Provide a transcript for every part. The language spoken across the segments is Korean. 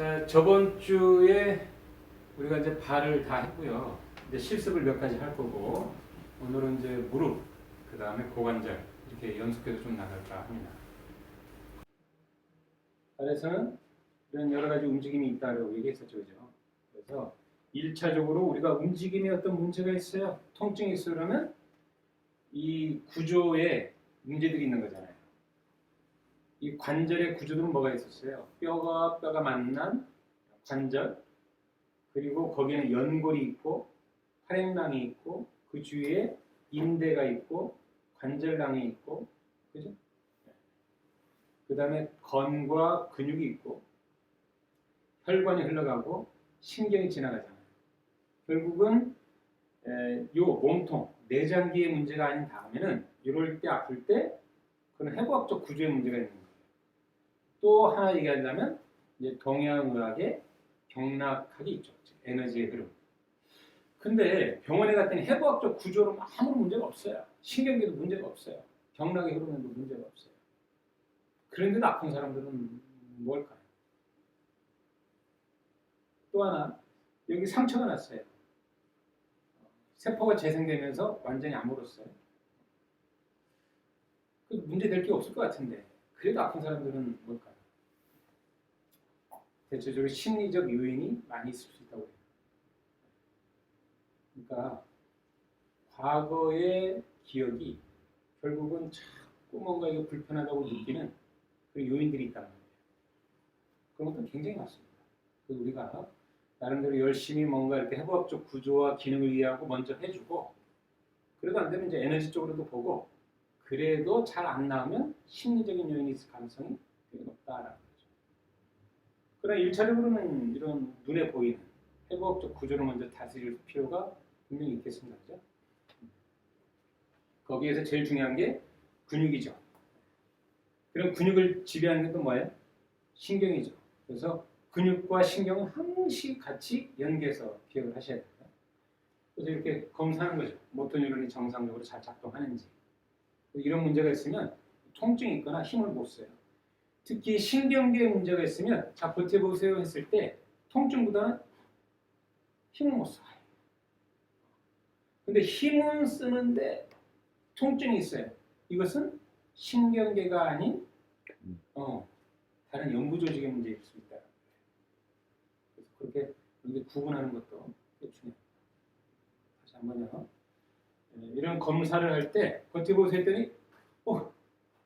자, 저번 주에 우리가 이제 발을 다 했고요. 이제 실습을 몇 가지 할 거고, 오늘은 이제 무릎, 그 다음에 고관절, 이렇게 연속해서 좀 나갈까 합니다. 발에서는 이런 여러 가지 움직임이 있다고 얘기했었죠, 그죠? 그래서 1차적으로 우리가 움직임에 어떤 문제가 있어요. 통증이 있어요. 그러면 이 구조에 문제들이 있는 거잖아요. 이 관절의 구조들은 뭐가 있었어요? 뼈가 만난 관절, 그리고 거기는 연골이 있고 활액낭이 있고 그 주위에 인대가 있고 관절낭이 있고, 그죠? 그 다음에 건과 근육이 있고 혈관이 흘러가고 신경이 지나가잖아요. 결국은 요 몸통, 내장기의 문제가 아닌 다음에는 이럴 때 아플 때 그런 해부학적 구조의 문제가 있는 거예요. 또 하나 얘기하려면 이제 동양의학의 경락학이 있죠. 에너지의 흐름. 근데 병원에 갔더니 해부학적 구조로 아무 문제가 없어요. 신경계도 문제가 없어요. 경락의 흐름에도 문제가 없어요. 그런데도 아픈 사람들은 뭘까요? 또 하나, 여기 상처가 났어요. 세포가 재생되면서 완전히 안 물었어요. 문제 될 게 없을 것 같은데 그래도 아픈 사람들은 뭘까요? 대체적으로 심리적 요인이 많이 있을 수 있다고 해요. 그러니까 과거의 기억이 결국은 자꾸 뭔가 이거 불편하다고 느끼는 그 요인들이 있다는 거예요. 그런 것도 굉장히 많습니다. 그래서 우리가 나름대로 열심히 뭔가 이렇게 해부학적 구조와 기능을 이해하고 먼저 해주고, 그래도 안 되면 이제 에너지 쪽으로도 보고, 그래도 잘 안 나오면 심리적인 요인이 있을 가능성이 되게 높다라는 거죠. 그러나 1차적으로는 이런 눈에 보이는 해부학적 구조를 먼저 다스릴 필요가 분명히 있겠습니다. 그죠? 거기에서 제일 중요한 게 근육이죠. 그럼 근육을 지배하는 게 또 뭐예요? 신경이죠. 그래서 근육과 신경은 항시 같이 연계해서 기억을 하셔야 됩니다. 그래서 이렇게 검사하는 거죠. 모터뉴런이 정상적으로 잘 작동하는지. 이런 문제가 있으면 통증이 있거나 힘을 못 써요. 특히 신경계에 문제가 있으면 자 버텨보세요 했을 때 통증보다는 힘을 못 써요. 근데 힘은 쓰는데 통증이 있어요. 이것은 신경계가 아닌 다른 연부 조직의 문제일 수 있다. 그래서 그렇게 이렇게 구분하는 것도 중요합니다. 다시 한번요. 이런 검사를 할 때 버텨보세요 했더니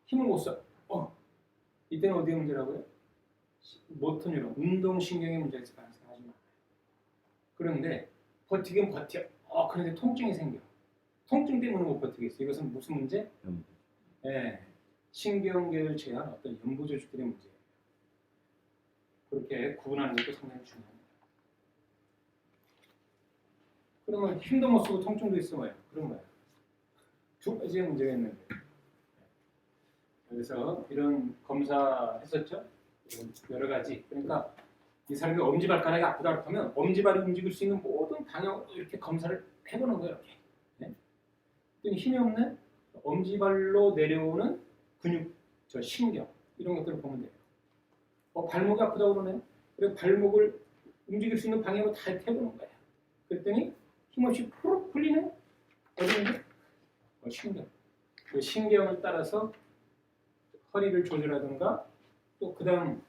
힘을 못 써. 이때는 어디에 문제라고요? 모터뉴런, 운동신경의 문제가 있을 가능성이 아주 많아요. 그런데 버티긴 버텨. 그런데 통증이 생겨. 통증 때문에 못 버티겠어. 이것은 무슨 문제? 신경계를 제한 어떤 연부 조직들의 문제예요. 그렇게 구분하는 것도 상당히 중요합니다. 그러면 힘도 못 쓰고 통증도 있어 뭐예요? 그런 거예요. 두 가지의 문제가 있는데. 그래서 이런 검사했었죠? 여러 가지. 그러니까 이 사람이 엄지발가락이 아프다 그러면 엄지발이 움직일 수 있는 모든 방향으로 이렇게 검사를 해보는 거예요. 이렇게. 네? 힘이 없는 엄지발로 내려오는 근육, 신경 이런 것들을 보면 돼요. 발목이 아프다고 그러네. 그래서 발목을 움직일 수 있는 방향으로 다 이렇게 해보는 거예요. 그랬더니 힘없이 푸르 풀리네. 어디인데? 신경. 그 신경을 따라서 허리를 조절하든가, 또 그 다음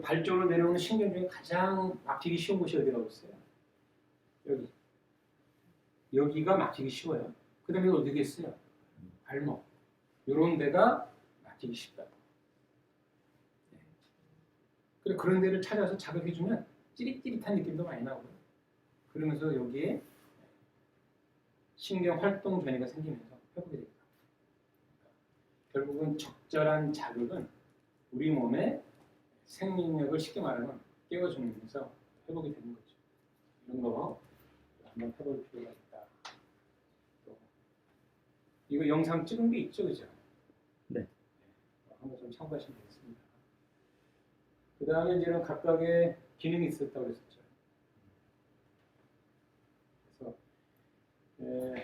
발 쪽으로 내려오는 신경 중에 가장 막히기 쉬운 곳이 어디라고 했어요? 여기가 막히기 쉬워요. 그 다음에 어디겠어요? 발목. 이런 데가 막히기 쉽다. 그래, 그런 데를 찾아서 자극해주면 찌릿찌릿한 느낌도 많이 나오고요. 그러면서 여기에 신경 활동 전이가 생기면서 회복이 됩니다. 결국은 적절한 자극은 우리 몸의 생명력을 쉽게 말하면 깨워주면서 회복이 되는 거죠. 이런 거 한번 해볼 필요가 있다. 또 이거 영상 찍은 게 있죠, 그죠? 네. 한번 좀 참고하시면 되겠습니다. 그 다음에 이제는 각각의 기능이 있었다고 했었죠. 그래서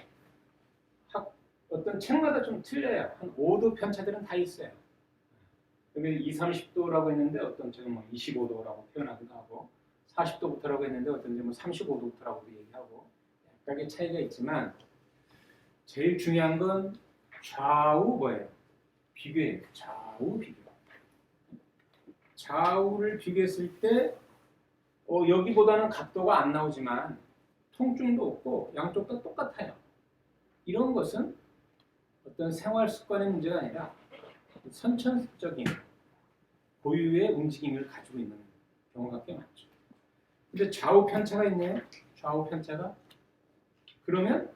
어떤 책마다 좀 틀려요. 한 5도 편차들은 다 있어요. 근데 2, 30도라고 했는데 어떤 책은 뭐 25도라고 표현하기도 하고 40도부터라고 했는데 어떤 데뭐 35도부터라고도 얘기하고 약간의 차이가 있지만 제일 중요한 건 좌우 뭐예요? 비교예요. 좌우 비교. 좌우를 비교했을 때 여기보다는 각도가 안 나오지만 통증도 없고 양쪽 다 똑같아요. 이런 것은 어떤 생활 습관의 문제가 아니라 선천적인 고유의 움직임을 가지고 있는 경우가 꽤 많죠. 근데 좌우 편차가 있네요. 좌우 편차가. 그러면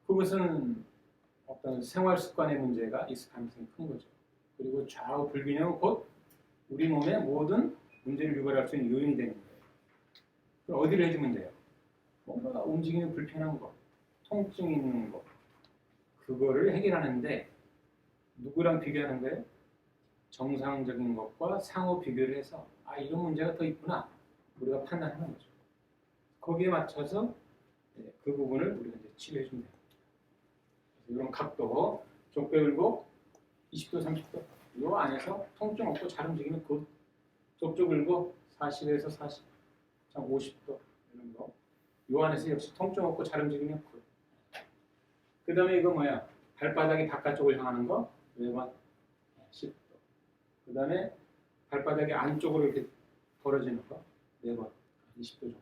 그것은 어떤 생활 습관의 문제가 있을 가능성이 큰 거죠. 그리고 좌우 불균형은 곧 우리 몸의 모든 문제를 유발할 수 있는 요인이 되는 거예요. 그럼 어디를 해주면 돼요? 뭔가 움직이는 불편한 거, 통증 있는 거, 그거를 해결하는데 누구랑 비교하는 거예요? 정상적인 것과 상호 비교를 해서 이런 문제가 더 있구나 우리가 판단하는 거죠. 거기에 맞춰서 그 부분을 우리가 이제 치료해 주면 돼요. 이런 각도, 족배울고 20도, 30도 이 안에서 통증 없고 잘 움직이면 그 족쪽 울고 40에서 40, 50도 이런 거. 이 안에서 역시 통증 없고 잘 움직이면 그 다음에 이거 뭐야? 발바닥이 바깥쪽을 향하는 거 외관 10도. 그 다음에 발바닥이 안쪽으로 이렇게 벌어지는 거 4번 20도 정도.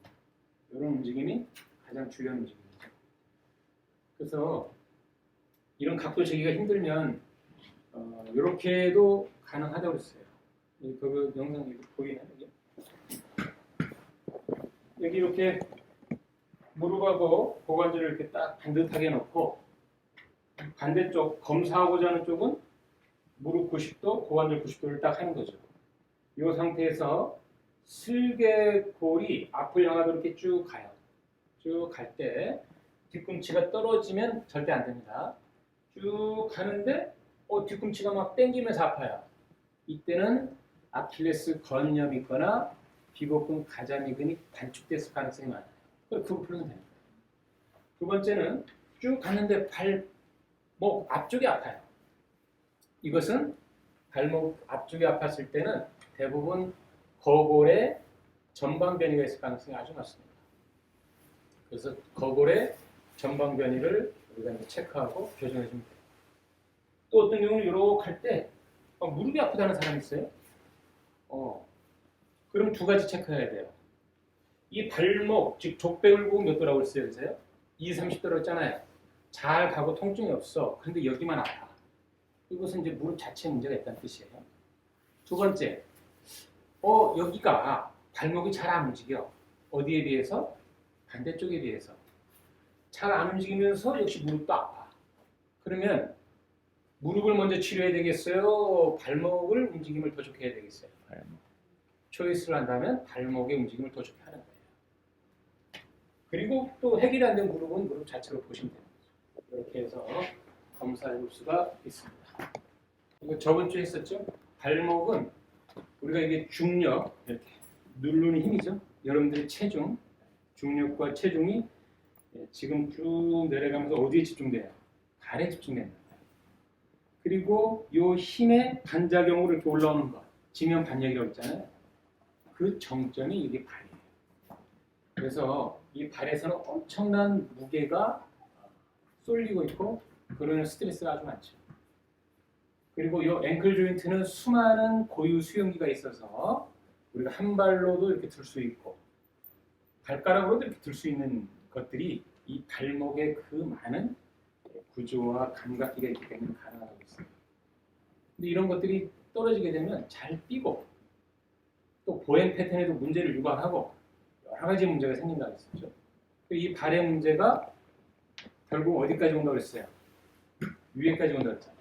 이런 움직임이 가장 중요한 움직임이죠. 그래서 이런 각도 재기가 힘들면 이렇게도 가능하다고 그랬어요. 그 영상 보이나요? 여기 이렇게 무릎하고 고관절을 이렇게 딱 반듯하게 놓고 반대쪽 검사하고자 하는 쪽은 무릎 90도, 고관절 90도를 딱 하는 거죠. 이 상태에서 슬개골이 앞을 향하도록 이렇게 쭉 가요. 쭉 갈 때 뒤꿈치가 떨어지면 절대 안 됩니다. 쭉 가는데 뒤꿈치가 막 당기면서 아파요. 이때는 아킬레스 건염이 있거나 비복근 가자미근이 단축됐을 가능성이 많아요. 그거 풀면 됩니다. 두 번째는 쭉 갔는데 발목 앞쪽이 아파요. 이것은 발목 앞쪽이 아팠을 때는 대부분 거골에 전방변이가 있을 가능성이 아주 많습니다. 그래서 거골의 전방변이를 우리가 이제 체크하고 교정해 주면 돼요. 또 어떤 경우는 이렇게 할 때 무릎이 아프다는 사람이 있어요. 그럼 두 가지 체크해야 돼요. 이 발목, 즉 족배울고 몇 도라고 했어요? 그래서요? 2, 30도라고 했잖아요. 잘 가고 통증이 없어. 그런데 여기만 아파. 이것은 이제 무릎 자체에 문제가 있다는 뜻이에요. 두 번째, 여기가 발목이 잘 안 움직여. 어디에 비해서? 반대쪽에 비해서. 잘 안 움직이면서 역시 무릎도 아파. 그러면 무릎을 먼저 치료해야 되겠어요? 발목을 움직임을 더 좋게 해야 되겠어요? 초이스를 한다면 발목의 움직임을 더 좋게 하는 거예요. 그리고 또 해결이 안 된 무릎은 무릎 자체로 보시면 됩니다. 이렇게 해서 검사해 볼 수가 있습니다. 이거 저번 주에 했었죠? 발목은 우리가 이게 중력, 이렇게 누르는 힘이죠. 여러분들의 체중, 중력과 체중이 지금 쭉 내려가면서 어디에 집중돼요? 발에 집중됩니다. 그리고 이 힘의 반작용으로 이렇게 올라오는 것, 지면 반력이라고 했잖아요. 그 정점이 이게 발이에요. 그래서 이 발에서는 엄청난 무게가 쏠리고 있고 그러는 스트레스가 아주 많죠. 그리고 이 앵클 조인트는 수많은 고유 수용기가 있어서 우리가 한 발로도 이렇게 들 수 있고 발가락으로도 이렇게 들 수 있는 것들이 이 발목의 그 많은 구조와 감각기가 있기 때문에 가능하다고 했어요. 근데 이런 것들이 떨어지게 되면 잘 삐고 또 보행 패턴에도 문제를 유발하고 여러 가지 문제가 생긴다고 했었죠. 이 발의 문제가 결국 어디까지 온다고 그랬어요? 위에까지 온다고 했잖아요.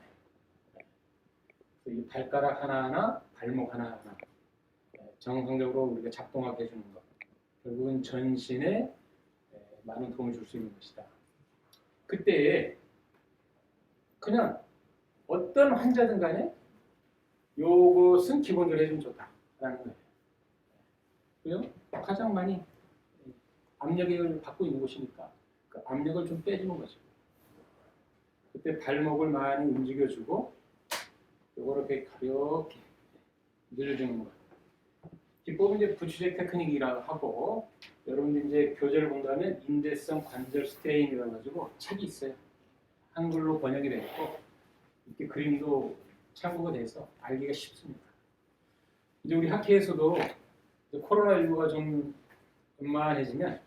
이 발가락 하나하나, 발목 하나하나 정상적으로 우리가 작동하게 해주는 것. 결국은 전신에 많은 도움을 줄 수 있는 것이다. 그때 그냥 어떤 환자든 간에 요것은 기본적으로 해주면 좋다라는 거예요. 그래요? 가장 많이 압력을 받고 있는 곳이니까 그 압력을 좀 빼주는 거죠. 그때 발목을 많이 움직여주고 요거를 이렇게 가볍게 늘려주는 거. 기법은 이제 부추제 테크닉이라고 하고, 여러분들 이제 교재를 본다면 인대성 관절 스트레인이라고 가지고 책이 있어요. 한글로 번역이 되어 있고, 이렇게 그림도 참고가 돼서 알기가 쉽습니다. 이제 우리 학회에서도 코로나19가 좀 완만해지면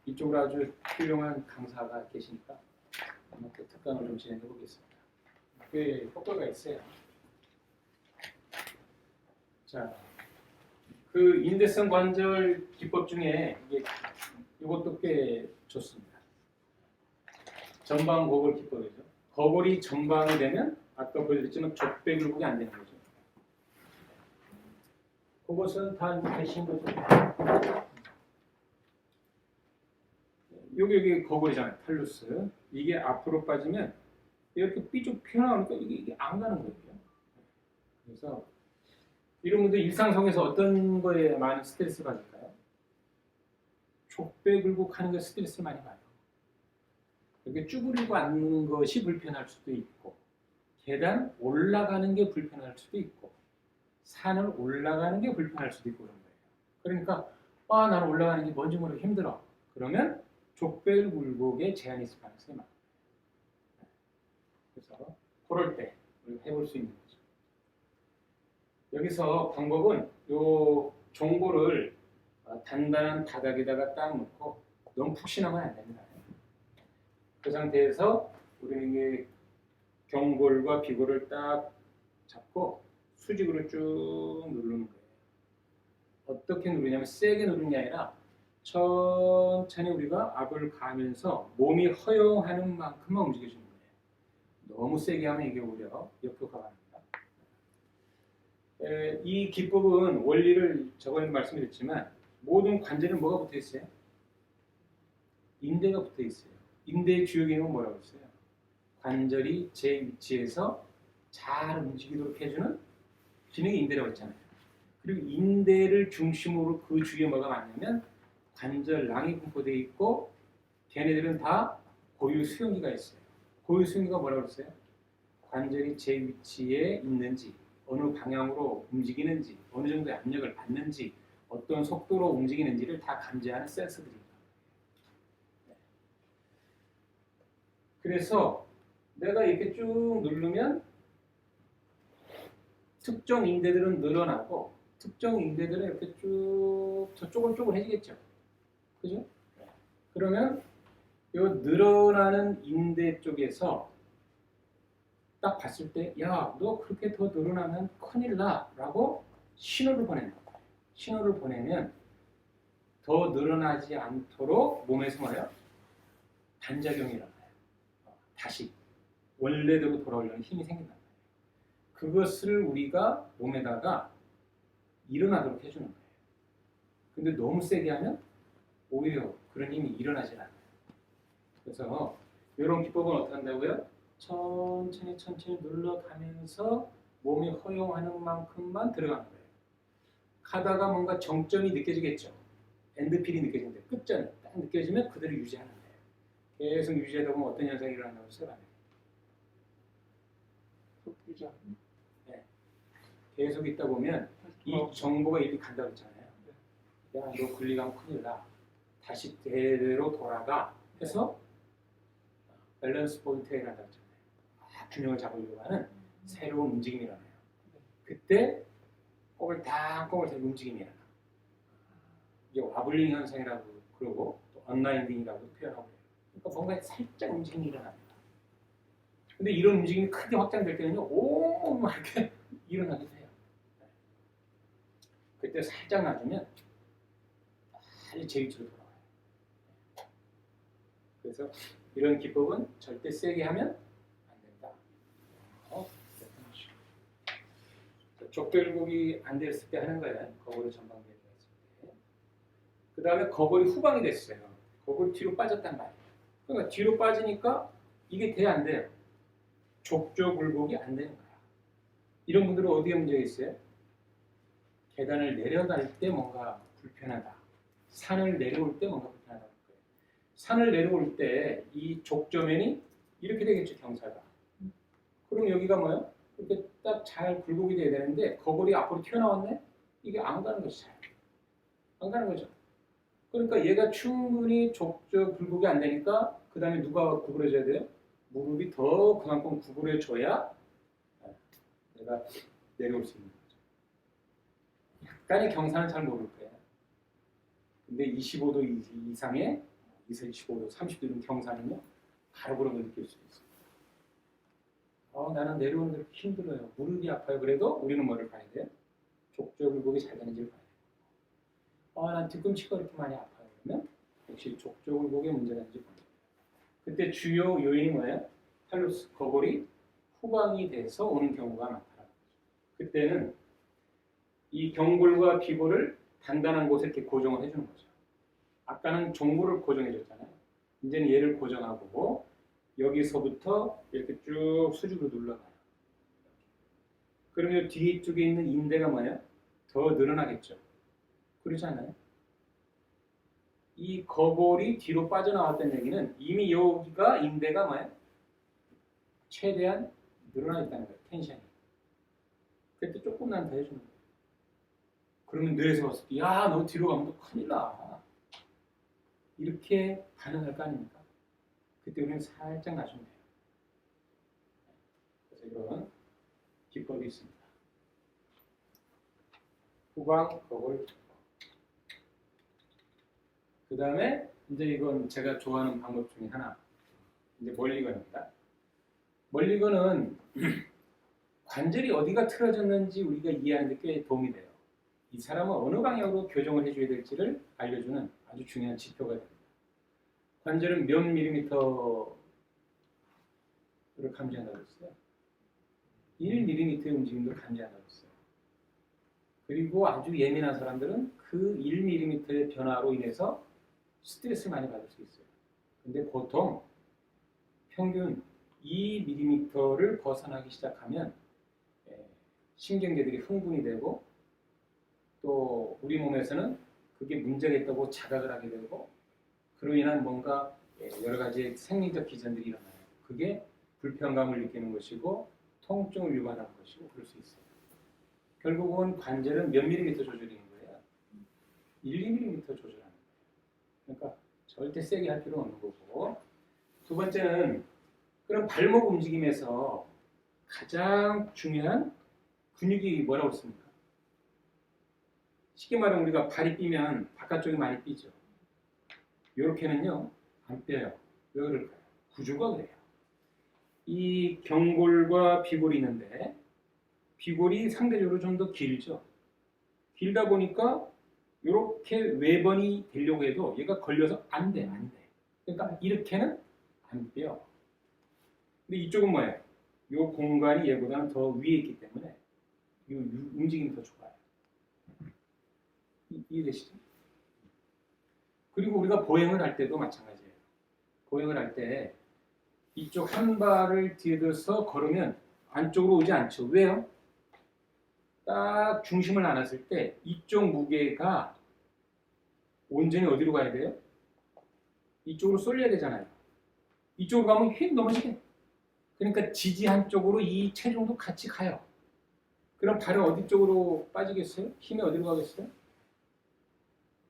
이쪽으로 아주 훌륭한 강사가 계시니까 아마 그 특강을 좀 진행해 보겠습니다. 꽤 효과가 있어요. 자, 그 인대성 관절 기법 중에 이것도 꽤 좋습니다. 전방 거골 기법이죠. 거골이 전방이 되면 아까 보여드렸지만 족배 굴곡이 안 되는 거죠. 그것은 다 되신 거죠. 여기 거골이잖아요. 탈루스. 이게 앞으로 빠지면 이렇게 삐쭉 튀어나오니까 이게 안 가는 거예요. 그래서 이런 분들 일상 속에서 어떤 거에 많은 스트레스 받을까요? 족배 굴곡하는 게 스트레스 많이 받아요. 이렇게 쭈그리고 앉는 것이 불편할 수도 있고, 계단 올라가는 게 불편할 수도 있고, 산을 올라가는 게 불편할 수도 있고 그런 거예요. 그러니까 나는 올라가는 게 뭔지 모르고 힘들어. 그러면 족배 굴곡에 제한이 있을 가능성이 많아요. 그래서 그럴 때 우리가 해볼 수 있는 거죠. 여기서 방법은 요 종고를 단단한 바닥에다가 딱 놓고 너무 푹신하면 안 됩니다. 그 상태에서 우리는 이게 경골과 비골을 딱 잡고 수직으로 쭉 누르는 거예요. 어떻게 누르냐면 세게 누르는 게 아니라 천천히 우리가 압을 가하면서 몸이 허용하는 만큼만 움직여주는 거예요. 너무 세게 하면 이게 오히려 역효과가 납니다. 이 기법은 원리를 저번에 말씀드렸지만 모든 관절은 뭐가 붙어 있어요? 인대가 붙어 있어요. 인대의 주요 기능은 뭐라고 했어요? 관절이 제 위치에서 잘 움직이도록 해주는 기능이 인대라고 했잖아요. 그리고 인대를 중심으로 그 주위에 뭐가 많냐면 관절낭이 분포되어 있고, 걔네들은 다 고유 수용기가 있어요. 고유 수용기가 뭐라고 했어요? 관절이 제 위치에 있는지, 어느 방향으로 움직이는지, 어느 정도의 압력을 받는지, 어떤 속도로 움직이는지를 다 감지하는 센서들입니다. 그래서 내가 이렇게 쭉 누르면 특정 인대들은 늘어나고 특정 인대들은 이렇게 쭉 쪼글쪼글해지겠죠. 그죠? 그러면 이 늘어나는 인대 쪽에서 딱 봤을 때, 야, 너 그렇게 더 늘어나면 큰일 나 라고 신호를 보낸다. 신호를 보내면 더 늘어나지 않도록 몸에서 뭐예요? 반작용이 일어나요. 다시 원래대로 돌아오려는 힘이 생긴다. 그것을 우리가 몸에다가 일어나도록 해주는 거예요. 근데 너무 세게 하면 오히려 그런 힘이 일어나지 않아요. 그래서 이런 기법은 어떻게 한다고요? 천천히 눌러가면서 몸이 허용하는 만큼만 들어가는 거예요. 가다가 뭔가 정점이 느껴지겠죠. 엔드필이 느껴지는데 끝점이 딱 느껴지면 그대로 유지하는 거예요. 계속 유지하다 보면 어떤 현상이 일어난다고 했어요? 네. 계속 있다 보면 이 정보가 이렇게 간다고 했잖아요. 야, 너 분리가면 큰일 나. 다시 대대로 돌아가 해서 밸런스 포인트에 일어난다고 했잖아요. 균형을 잡으려고 하는 새로운 움직임이 일어나요. 그때 꼬물탕 움직임이 일어나. 이게 와블링 현상이라고 그러고 또 언라인딩이라고 표현하고 그래요. 그러니까 뭔가 살짝 움직임이 일어납니다. 근데 이런 움직임이 크게 확장될 때는요, 막 이렇게 일어나기도 해요. 그때 살짝 놔주면 빨리 제 위치로 돌아와요. 그래서 이런 기법은 절대 세게 하면 안 된다. 족배굴곡이 안 됐을 때 하는 거예요. 거골이 전방대가 있을 때. 그 다음에 거골이 후방이 됐어요. 거골이 뒤로 빠졌단 말이에요. 그러니까 뒤로 빠지니까 이게 돼야 안 돼요. 족저굴곡이 안 되는 거야. 이런 분들은 어디에 문제가 있어요? 계단을 내려갈 때 뭔가 불편하다. 산을 내려올 때 뭔가 불편하다. 산을 내려올 때 이 족저면이 이렇게 되겠죠, 경사가. 그럼 여기가 뭐예요? 이렇게 딱 잘 굴곡이 돼야 되는데 거골이 앞으로 튀어나왔네? 이게 안 가는 거지. 잘. 안 가는 거죠. 그러니까 얘가 충분히 족저 굴곡이 안 되니까 그 다음에 누가 구부러져야 돼요? 무릎이 더 그만큼 구부러져야 내가 내려올 수 있는 거죠. 약간의 경사는 잘 모를 거예요. 근데 25도 이상의 25도, 30도 이런 경사는요, 바로 그런 걸 느낄 수 있어요. 나는 내려오는 데 힘들어요. 무릎이 아파요. 그래도 우리는 뭐를 봐야 돼요? 족저 굴곡이 잘 되는지를 봐야 돼요. 난 뒤꿈치가 이렇게 많이 아파요. 그러면 역시 족저 굴곡에 문제가 있는지 봅니다. 그때 주요 요인이 뭐예요? 탈루스 거골이 후방이 돼서 오는 경우가 많다는 거죠. 그때는 이 경골과 비골을 단단한 곳에 이렇게 고정을 해주는 거죠. 아까는 종골을 고정해줬잖아요. 이제는 얘를 고정하고 여기서부터 이렇게 쭉 수직으로 눌러가요. 그러면 뒤쪽에 있는 인대가 뭐예요? 더 늘어나겠죠. 그렇지 않아요? 이 거골이 뒤로 빠져나왔다는 얘기는 이미 여기가 인대가 뭐예요? 최대한 늘어나 있다는 거예요. 텐션이. 그때 조금만 더 해주는 거예요. 그러면 뇌에서 봤을 때 야, 너 뒤로 가면 너 큰일 나. 이렇게 반응할 거 아닙니까? 그때 우리는 살짝 놔주면 돼요. 그래서 이런 기법이 있습니다. 후방, 거골, 그 다음에 이제 이건 제가 좋아하는 방법 중에 하나. 이제 멀리건입니다. 멀리건은 관절이 어디가 틀어졌는지 우리가 이해하는 데 꽤 도움이 돼요. 이 사람은 어느 방향으로 교정을 해줘야 될지를 알려주는 아주 중요한 지표가 됩니다. 관절은 몇 밀리미터를 감지한다고 했어요? 1mm의 움직임도 감지한다고 했어요. 그리고 아주 예민한 사람들은 그 1mm의 변화로 인해서 스트레스를 많이 받을 수 있어요. 근데 보통 평균 2mm를 벗어나기 시작하면 신경계들이 흥분이 되고 또 우리 몸에서는 그게 문제가 있다고 자각을 하게 되고 그로 인한 뭔가 여러 가지 생리적 기전들이 일어나요. 그게 불편감을 느끼는 것이고 통증을 유발하는 것이고 그럴 수 있어요. 결국은 관절은 몇 밀리미터 조절이는 거예요? 1, 2mm 조절하는 거예요. 그러니까 절대 세게 할 필요는 없는 거고. 두 번째는 그럼 발목 움직임에서 가장 중요한 근육이 뭐라고 씁니까? 쉽게 말하면 우리가 발이 삐면 바깥쪽이 많이 삐죠. 이렇게는요 안 삐어요. 왜 그럴까요? 구조가 그래요. 이 경골과 비골이 있는데 비골이 상대적으로 좀 더 길죠. 길다 보니까 이렇게 외번이 되려고 해도 얘가 걸려서 안 돼. 그러니까 이렇게는 안 빼요. 근데 이쪽은 뭐예요? 이 공간이 얘보다는 더 위에 있기 때문에 이 움직임이 더 좋아요. 이해되시죠? 그리고 우리가 보행을 할 때도 마찬가지예요. 보행을 할 때 이쪽 한 발을 뒤에 들어서 걸으면 안쪽으로 오지 않죠. 왜요? 딱 중심을 나눴을 때 이쪽 무게가 온전히 어디로 가야 돼요? 이쪽으로 쏠려야 되잖아요. 이쪽으로 가면 휙 넘어지게. 그러니까 지지 한쪽으로 이 체중도 같이 가요. 그럼 발은 어디 쪽으로 빠지겠어요? 힘이 어디로 가겠어요?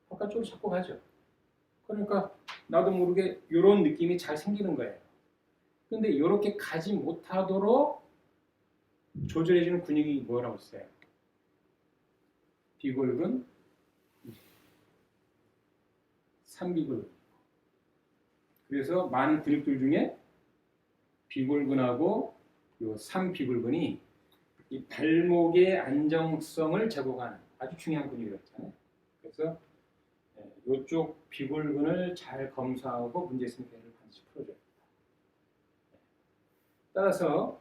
바깥쪽으로 자꾸 가죠. 그러니까 나도 모르게 이런 느낌이 잘 생기는 거예요. 근데 이렇게 가지 못하도록 조절해주는 근육이 뭐라고 했어요? 비골근, 삼비골근. 그래서 많은 근육들 중에 비골근하고 요 삼비골근이 이 발목의 안정성을 제공하는 아주 중요한 근육이었잖아요. 그래서 이쪽 비골근을 잘 검사하고 문제 있으면 걔를 반드시 풀어줘야 됩니다. 따라서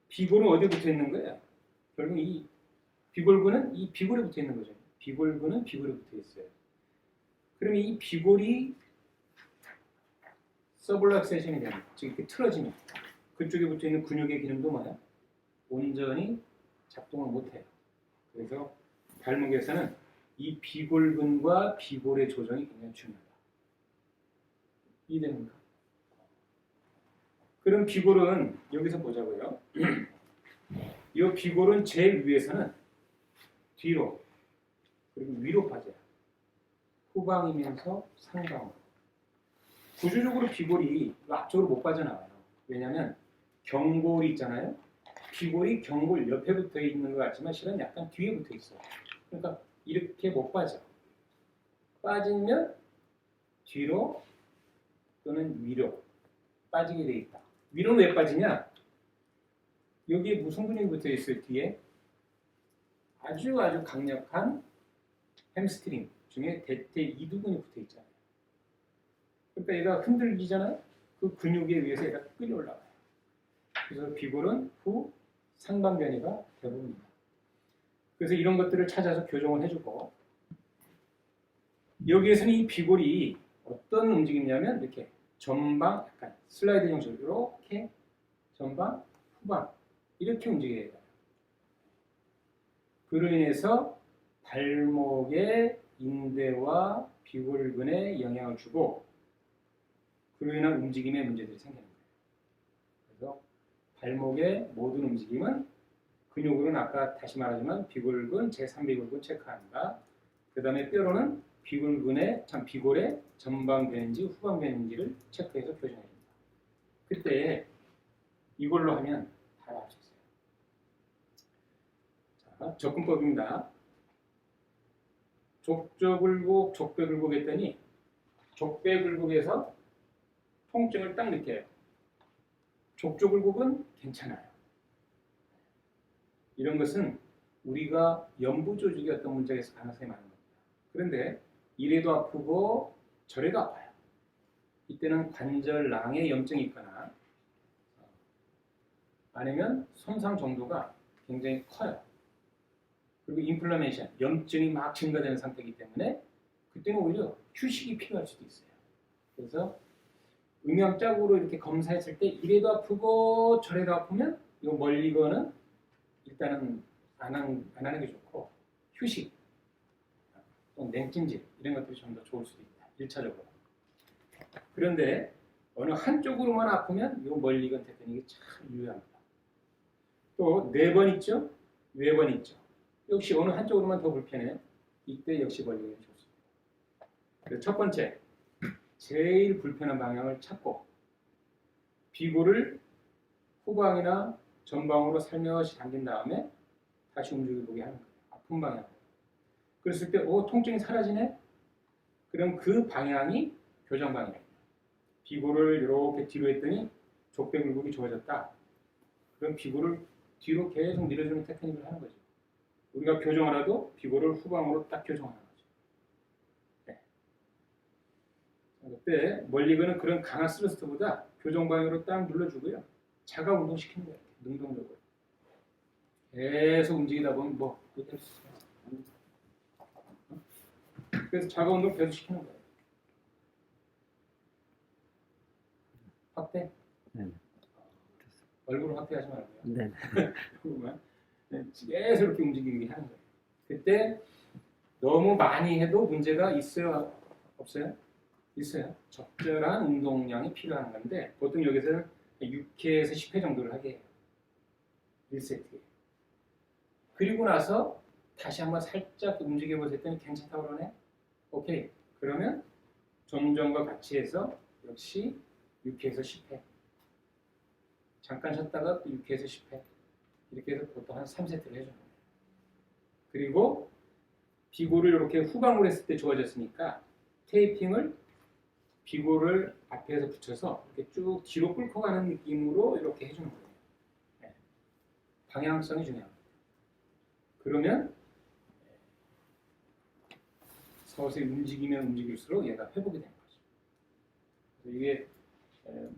비골은 어디에 붙어 있는 거예요? 결국 이 비골근은 이 비골에 붙어 있는 거죠. 비골근은 비골에 붙어 있어요. 그러면 이 비골이 서블락세이션이 되는 거죠. 즉 이렇게 틀어지면 그쪽에 붙어 있는 근육의 기능도 뭐야? 온전히 작동을 못해요. 그래서 발목에서는 이 비골근과 비골의 조정이 굉장히 중요하다. 이해됩니까? 그럼 비골은 여기서 보자고요. 이 비골은 제일 위에서는 뒤로 그리고 위로 빠져요. 후방이면서 상방으로. 구조적으로 비골이 앞쪽으로 못 빠져나와요. 왜냐하면 경골이 있잖아요. 비골이 경골 옆에 붙어 있는 것 같지만 실은 약간 뒤에 붙어 있어요. 그러니까 이렇게 못 빠져. 빠지면 뒤로 또는 위로 빠지게 돼 있다. 위로는 왜 빠지냐? 여기에 무슨 근육이 붙어 있어요? 뒤에 아주 강력한 햄스트링 중에 대퇴 이두근이 붙어 있잖아요. 그러니까 얘가 흔들리잖아요. 그 근육에 의해서 얘가 끌려올라가요. 그래서 비골은 후 상방변이가 대부분입니다. 그래서 이런 것들을 찾아서 교정을 해주고, 여기에서는 이 비골이 어떤 움직임이냐면 이렇게 전방, 약간 슬라이드 형식으로 이렇게 전방, 후방 이렇게 움직여요. 그로 인해서 발목의 인대와 비골근에 영향을 주고 그로 인한 움직임에 문제들이 생기는 거예요. 그래서 발목의 모든 움직임은 근육으로는 아까 다시 말하지만 비골근, 제3비골근 체크한다. 그 다음에 뼈로는 비골의 전방변인지 후방변인지를 체크해서 교정해야 됩니다. 그때 이걸로 하면 다 나올 수 있어요. 자, 접근법입니다. 족저굴곡, 족배굴곡 했더니 족배굴곡에서 통증을 딱 느껴요. 족저굴곡은 괜찮아요. 이런 것은 우리가 연부 조직의 어떤 문제가 있을 가능성이 많은 겁니다. 그런데 이래도 아프고 저래도 아파요. 이때는 관절낭에 염증이 있거나 아니면 손상 정도가 굉장히 커요. 그리고 인플라메이션, 염증이 막 증가되는 상태이기 때문에 그때는 오히려 휴식이 필요할 수도 있어요. 그래서 음향적으로 이렇게 검사했을 때 이래도 아프고 저래도 아프면 이 멀리거는 일단은 안 하는 게 좋고 휴식, 또 냉찜질 이런 것들이 좀 더 좋을 수도 있다. 1차적으로. 그런데 어느 한쪽으로만 아프면 이 멀리건 테크닉이 참 유효합니다. 또 4번 있죠? 외번 있죠? 역시 어느 한쪽으로만 더 불편해요. 이때 역시 멀리건이 좋습니다. 그래서 첫 번째, 제일 불편한 방향을 찾고 비골을 후방이나 전방으로 살며시 당긴 다음에 다시 움직여보게 하는 거예요. 아픈 방향으로. 그랬을 때 통증이 사라지네? 그럼 그 방향이 교정 방향이에요. 비골을 이렇게 뒤로 했더니 족배굴곡이 좋아졌다. 그럼 비골을 뒤로 계속 밀어주는 테크닉을 하는 거죠. 우리가 교정을 해도 비골을 후방으로 딱 교정하는 거죠. 네. 그때 멀리건은 그런 강한 스러스트보다 교정 방향으로 딱 눌러주고요. 자가 운동시키는 거예요. 능동적으로. 계속 움직이다 보면 그래서 자가 운동 계속 시키는 거예요. 확대? 네. 얼굴을 확대하지 말고요. 네. 계속 이렇게 움직이게 하는 거예요. 그때 너무 많이 해도 문제가 있어요? 없어요? 있어요. 적절한 운동량이 필요한 건데 보통 여기서는 6회에서 10회 정도를 하게 해요. 1세트에. 그리고 나서 다시 한번 살짝 움직여보세요 했더니 괜찮다고 그러네? 오케이. 그러면 점점과 같이 해서 역시 6회에서 10회. 잠깐 쉬었다가 또 6회에서 10회. 이렇게 해서 보통 한 3세트를 해주는 거예요. 그리고 비골을 이렇게 후방으로 했을 때 좋아졌으니까 테이핑을 비골을 앞에서 붙여서 이렇게 쭉 뒤로 끌고 가는 느낌으로 이렇게 해주는 거예요. 네. 방향성이 중요합니다. 그러면 서서히 움직이면 움직일수록 얘가 회복이 되는 거죠. 그래서 이게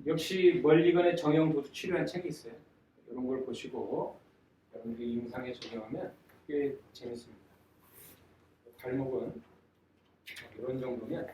역시 멀리건의 정형 도수 치료한 책이 있어요. 이런 걸 보시고 여러분들이 임상에 적용하면 꽤 재밌습니다. 발목은 이런 정도면